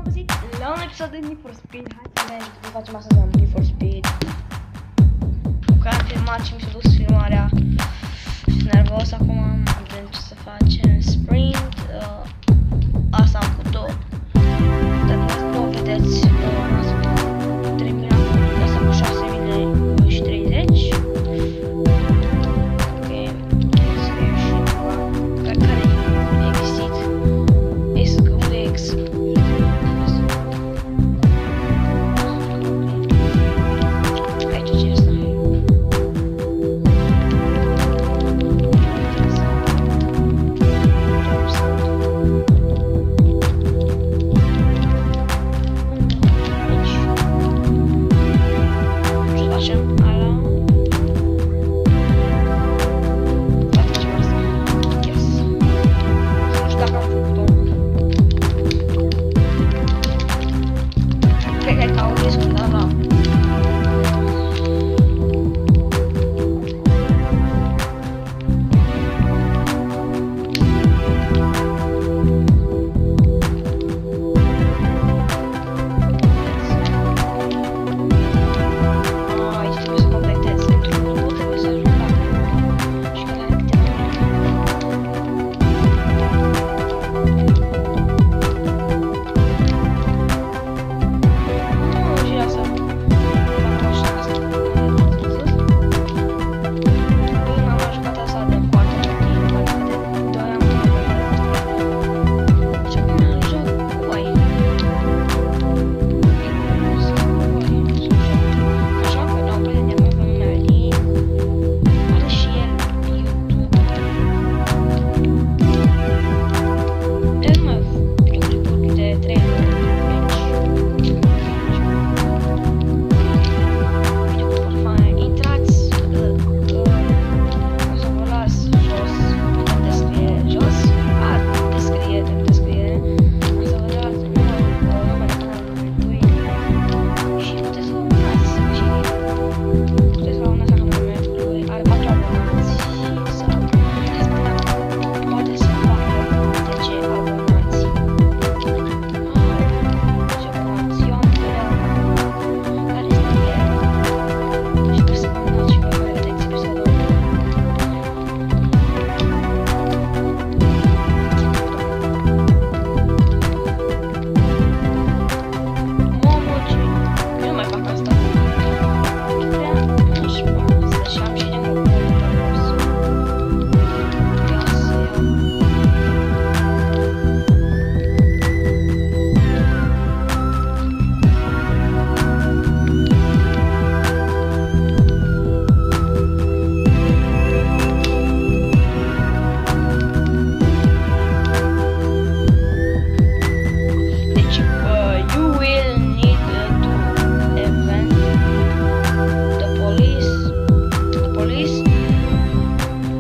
auzit la un episod de Need for Speed. Hai să vedem ce facem astăzi la Need for Speed. Cu care am filmat și mi s-a dus filmarea. Sunt nervos acum, vedem ce să facem. Sprint, asta am făcut-o. Dacă nu o vedeți, am terminat asta cu 6030.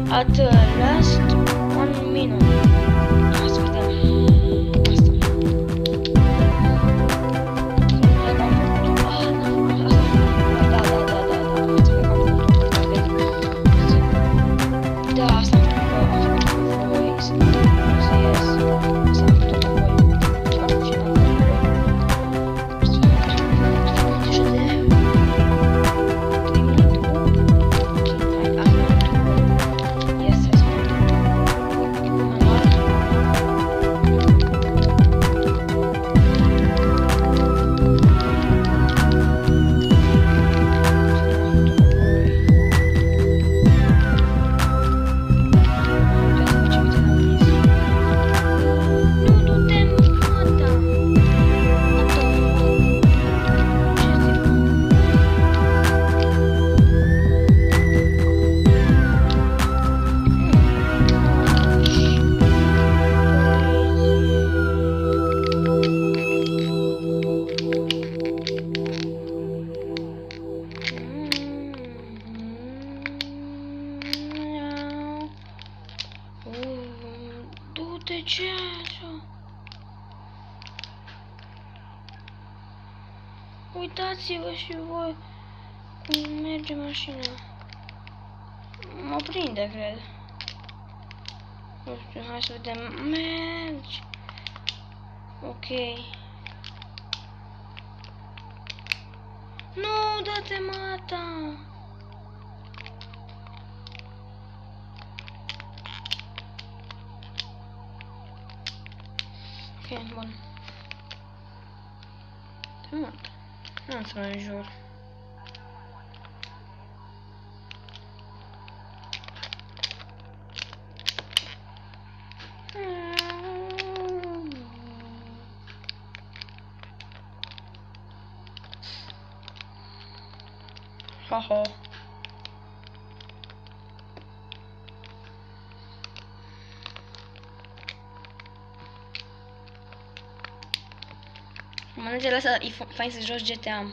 At last 1 minute. Hai să vedem asta. Du-te, ce așa? Uitați-vă și voi cum merge mașina. Mă prinde, cred. Nu știu, hai să vedem. Mergi. Ok. Nu, dă-te mata! Ok, bun. Te mata. Nu să mă înjur. Haha. Manegele ăsta e fain să joci GTA.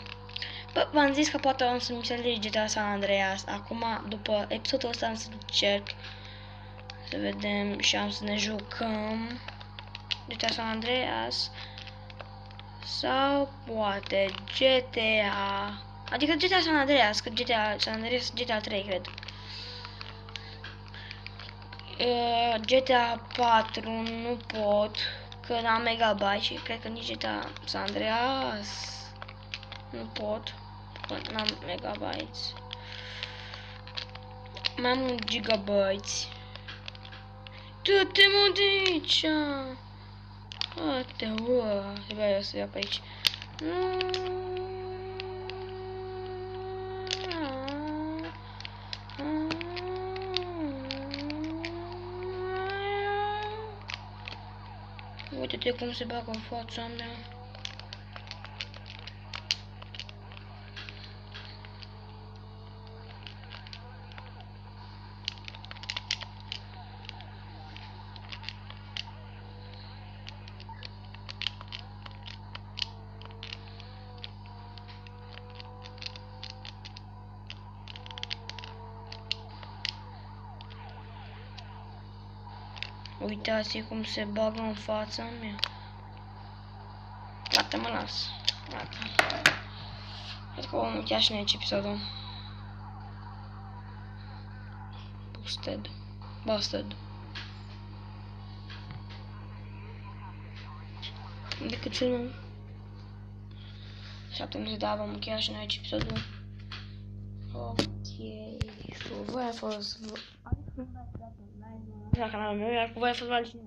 Bă, v-am zis că poate o să-mi se GTA San Andreas. Acum, după episodul ăsta, am să încerc să vedem și am să ne jucăm GTA San Andreas sau poate GTA, adică GTA San Andreas, că GTA San Andreas, GTA 3 cred. GTA 4 nu pot, că n-am megabyte și cred că nici GTA San Andreas nu pot, că n-am megabytes. Mai am 1 gigabytes. Du-te mă de aici! Uite, trebuia eu să iau pe aici. Uite-te cum se bagă în fața mea. Uitați cum se bagă în fața mea. Gata, mă las. Gata. Cred că vom încheia și noi aici episodul. Busted. Decât filmul. 7 minute, da, vom încheia și noi aici episodul. Ok. Și cu voi a fost... la canalul meu, iar cu voi a fost Valentin.